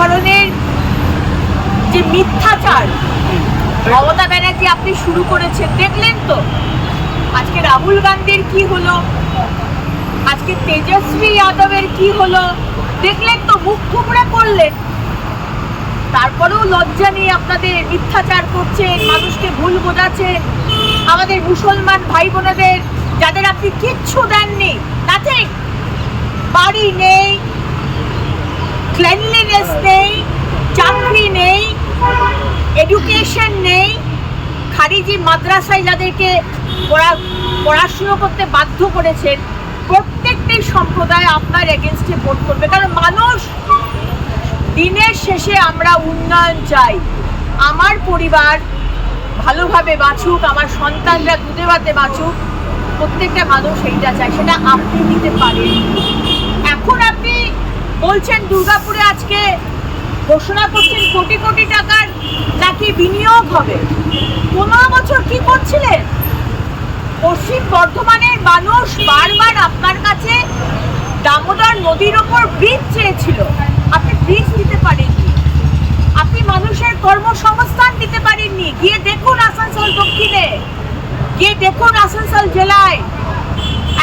ধরনের যে মিথ্যাচার মমতা ব্যানার্জি আপনি শুরু করেছেন, দেখলেন তো আজকে রাহুল গান্ধীর কি হলো, আজকে তেজস্বী যাদবের কি হলো, দেখলেন তো, মুখ থুবড়ে পড়লেন। তারপরেও লজ্জা নিয়ে আপনাদের মিথ্যাচার করছেন, মানুষকে ভুল বোঝাচ্ছেন। আমাদের মুসলমান ভাই বোনেদের যাদের আপনি কিচ্ছু দেননি, নাথিং, বাড়ি নেই, ক্লিনলিনেস নেই, চাকরি নেই, এডুকেশন নেই, খারিজি মাদ্রাসায় যাদেরকে পড়াশুনো করতে বাধ্য করেছেন, প্রত্যেকটি সম্প্রদায় আপনার এগেনস্টে ভোট করবে। কারণ মানুষ দিনের শেষে আমরা উন্নয়ন চাই, আমার পরিবার ভালোভাবে বাঁচুক, আমার সন্তানরা দুধে ভাতে বাঁচুক, প্রত্যেকটা মানুষ এইটা চায়, সেটা আপনি দিতে পারেন। এখন আপনি বলছেন দুর্গাপুরে আজকে ঘোষণা করছেন কোটি কোটি টাকার নাকি বিনিয়োগ হবে। 15 বছর কি করছিলেন? পশ্চিম বর্ধমানের মানুষ বারবার আপনার কাছে দামোদর নদীর ওপর ব্রিজ চেয়েছিল, আপনি ব্রিজ দিতে পারেননি। আপনি মানুষের কর্মসংস্থান দিতে পারেননি। গিয়ে দেখুন আসানসোল দক্ষিণে, গিয়ে দেখুন আসানসোল জেলায়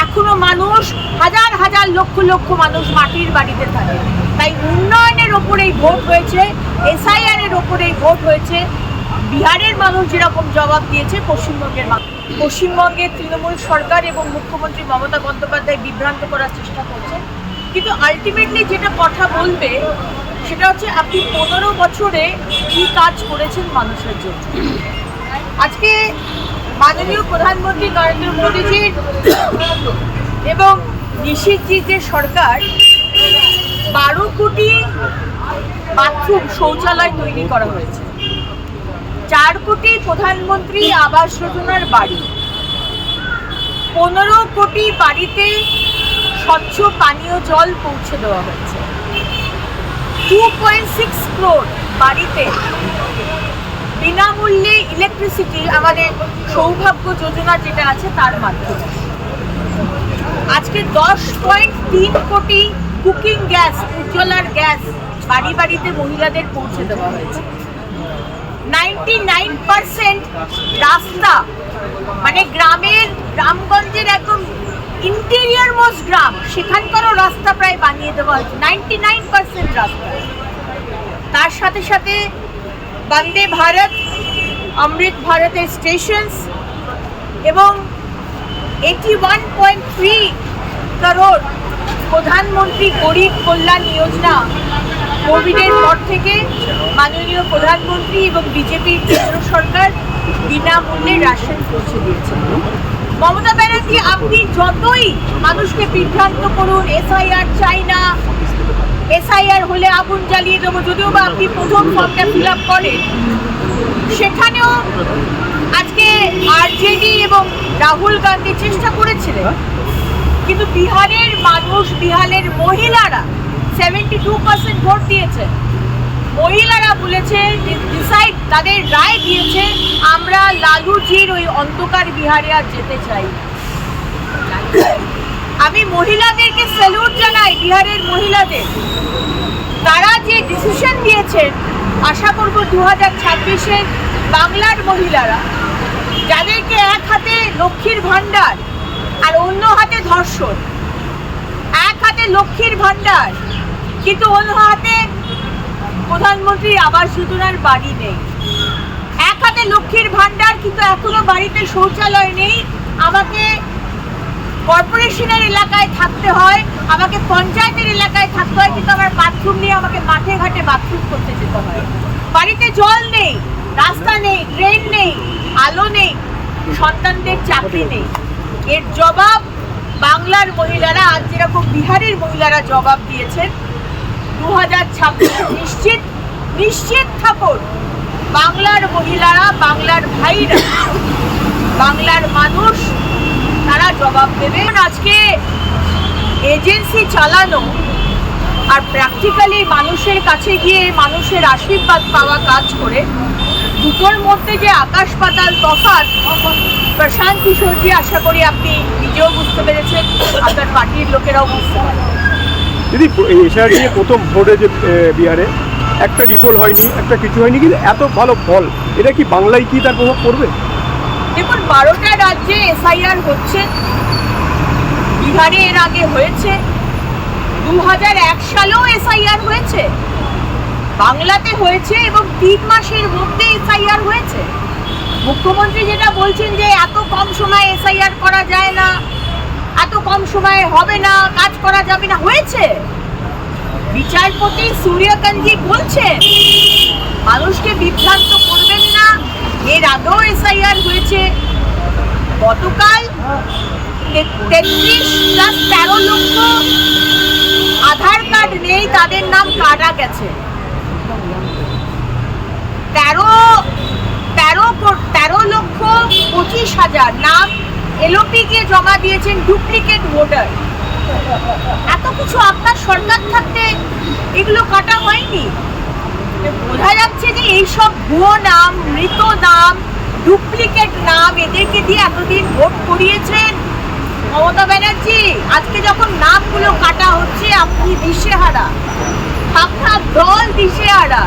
এখনো মানুষ, হাজার হাজার লক্ষ লক্ষ মানুষ মাটির বাড়িতে থাকে। তাই উন্নয়নের ওপরেই ভোট হয়েছে, এসআইআর এর ওপরেই ভোট হয়েছে। বিহারের মানুষ যেরকম জবাব দিয়েছে, পশ্চিমবঙ্গের মানুষ। পশ্চিমবঙ্গের তৃণমূল সরকার এবং মুখ্যমন্ত্রী মমতা বন্দ্যোপাধ্যায় বিভ্রান্ত করার চেষ্টা করছেন, কিন্তু আলটিমেটলি যেটা কথা বলবে সেটা হচ্ছে আপনি 15 বছরে কি কাজ করেছেন মানুষের জন্য। আজকে মাননীয় প্রধানমন্ত্রী নরেন্দ্র মোদীজির এবং নিশীথজির যে সরকার 12 কোটি বাথরুম শৌচালয় তৈরি করা হয়েছে, 4 কোটি প্রধানমন্ত্রী আবাস যোজনার বাড়ি, 15 কোটি বাড়িতে স্বচ্ছ পানীয় জল পৌঁছে দেওয়া হয়েছে, 2.6 crore বাড়িতে বিনামূল্যে ইলেকট্রিসিটি, আমাদের সৌভাগ্য যোজনা যেটা আছে তার মাধ্যমে। আজকে 10.3 কোটি কুকিং গ্যাস, উজ্জ্বলার গ্যাস বাড়ি বাড়িতে মহিলাদের পৌঁছে দেওয়া হয়েছে। 99% রাস্তা, মানে গ্রামগঞ্জের একদম ইন্টেরিয়র মোস্ট গ্রাম, সেখানকারও রাস্তা প্রায় বানিয়ে দেওয়া হয়েছে, 99% রাস্তা। তার সাথে সাথে বন্দে ভারত, অমৃত ভারতের স্টেশনস এবং 81.3 করোড় প্রধানমন্ত্রী গরিব কল্যাণ যোজনা কোভিডের পর থেকে মাননীয় প্রধানমন্ত্রী এবং বিজেপির কেন্দ্র সরকার বিনামূল্যে রেশন পৌঁছে দিয়েছে। মমতা ব্যানার্জি, আপনি যতই মানুষকে বিভ্রান্ত করুন, এসআইআর চাই না, এসআইআর হলে আগুন জ্বালিয়ে দেবো, যদিও বা আপনি প্রথম ফর্মটা ফিল আপ করেন, সেখানেও আজকে আরজেডি এবং রাহুল গান্ধী চেষ্টা করেছিলেন, কিন্তু বিহারের মানুষ, বিহারের মহিলারা 72% ভোট দিয়েছে। মহিলারা বলেছে, ডিসাইড, তাদের রায় দিয়েছে, আমরা লালুজির ওই অন্ধকার বিহারে আর যেতে চাই। আমি মহিলাদেরকে স্যালুট জানাই, বিহারের মহিলাদের। তারা যে ডিসিশন দিয়েছেন, আশা করব 2026-এর বাংলার মহিলারা, যাদেরকে এক হাতে লক্ষ্মীর ভাণ্ডার আর অন্য হাতে ধর্ষণ, এক হাতে লক্ষ্মীর ভাণ্ডার কিন্তু অন্য হাতে প্রধানমন্ত্রীর আবাস যোজনার বাড়ি নেই, এক হাতে লক্ষ্মীর ভাণ্ডার কিন্তু এখনো বাড়িতে শৌচালয় নেই, আমাকে কর্পোরেশনের এলাকায় থাকতে হয়, আমাকে পঞ্চায়েতের এলাকায় থাকতে হয়, কিন্তু আমার বাথরুম নিয়ে আমাকে মাঠে ঘাটে বাথরুম করতে যেতে হয়, বাড়িতে জল নেই, রাস্তা নেই, ট্রেন নেই, আলো নেই, সন্তানদের চাকরি নেই। এর জবাব বাংলার মহিলারা, আজ যেরকম বিহারের মহিলারা জবাব দিয়েছেন, 2026 নিশ্চিত থাকুন, বাংলার মহিলারা, বাংলার ভাইরা, বাংলার মানুষ, তারা জবাব দেবে। আজকে এজেন্সি চালানো আর প্র্যাকটিক্যালি মানুষের কাছে গিয়ে মানুষের আশীর্বাদ পাওয়া কাজ করে, দুটোর মধ্যে যে আকাশ পাতাল তফাৎ, প্রশান্ত কিশোরজি আশা করি আপনি নিজেও বুঝতে পেরেছেন, আপনার পার্টির লোকেরাও বুঝতে পারে। দিদি, এসআইআর নিয়ে প্রথম ভোট হয়েছে বিহারে, একটা রিপোল হয়নি, একটা কিছু হয়নি, কিন্তু এত ভালো ফল, এটা কি বাংলায় কি তার প্রভাব পড়বে? দেখুন, 12টা রাজ্যে এসআইআর হচ্ছে। বিহারে এর আগে হয়েছে, 2001 সালেও এসআইআর হয়েছে, বাংলাতে হয়েছে এবং 3 মাসের মধ্যে এসআইআর হয়েছে। মুখ্যমন্ত্রী যেটা বলছেন যে এত কম সময়ে এসআইআর করা যায় না, এত কম সময়ে হবে না, কাজ করা যাবে না, হয়েছে। বিচারপতি সূর্যকান্তি বলছেন মানুষকে বিভ্রান্ত করবেন না, এর আগেও এসআইআর হয়েছে। গতকাল 33+13 লক্ষ আধার কার্ড নেই, তাদের নাম কাটা গেছে। 13,25,000 নাম এলওপি গিয়ে জমা দিয়েছেন ডুপ্লিকেট ভোটার। এত কিছু আপনার সরকার থাকতে এগুলো কাটা হয়নি। বোঝা যাচ্ছে যে এইসব ভুয়ো নাম, মৃত নাম, ডুপ্লিকেট নাম, এদেরকে দিয়ে এতদিন ভোট করিয়েছেন মমতা ব্যানার্জি। আজকে যখন নামগুলো কাটা হচ্ছে আপনি দিশেহারা, আপনার দল দিশেহারা।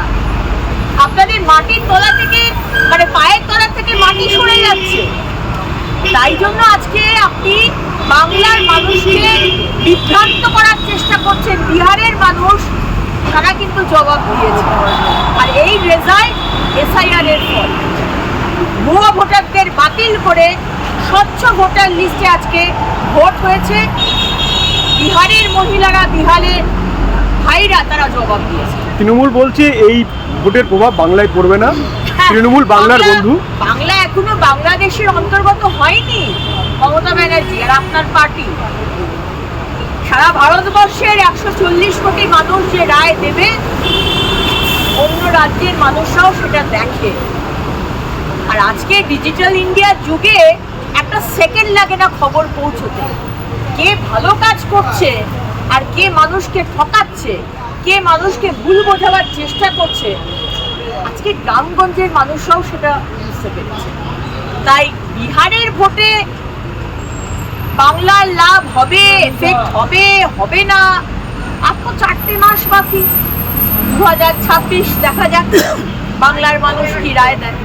আপনাদের মাটির তলা থেকে, মানে পায়ের তলা থেকে মাটি সরে যাচ্ছে। তাই জন্য আজকে আপনি বাংলার মানুষকে বিভ্রান্ত করার চেষ্টা করছেন। বিহারের মানুষ তারা কিন্তু জবাব দিয়েছে, আর এই রেজাল্ট এসআইআর এর ফল। ভুয়া ভোটারদের বাতিল করে স্বচ্ছ ভোটার লিস্টে আজকে ভোট হয়েছে। বিহারের মহিলারা, বিহারের ভাইরা তারা জবাব দিয়েছে। তৃণমূল বলছে এই ভোটের প্রভাব বাংলায় পড়বে না। তৃণমূল বাংলার বন্ধু। বাংলা এখনো বাংলাদেশের অন্তর্গত হয়নি মমতা ব্যানার্জি আর আপনার পার্টি। সারা ভারতবর্ষের 140 কোটি মানুষ যে রায় দেবে, অন্য রাজ্যের মানুষরাও সেটা দেখে। আর আজকে ডিজিটাল ইন্ডিয়ার যুগে একটা সেকেন্ড লাগে না খবর পৌঁছতে। কে ভালো কাজ করছে আর কে মানুষকে ঠকাচ্ছে, কে মানুষকে ভুল বোঝাবার চেষ্টা করছে, আজকে গ্রামগঞ্জের মানুষরাও সেটা বুঝতে পেরেছে। তাই বিহারের ভোটে বাংলার লাভ হবে, এফেক্ট হবে, হবে না, আর তো 4টে মাস বাকি। 2026 দেখা যাক বাংলার মানুষ কি রায় দেয়।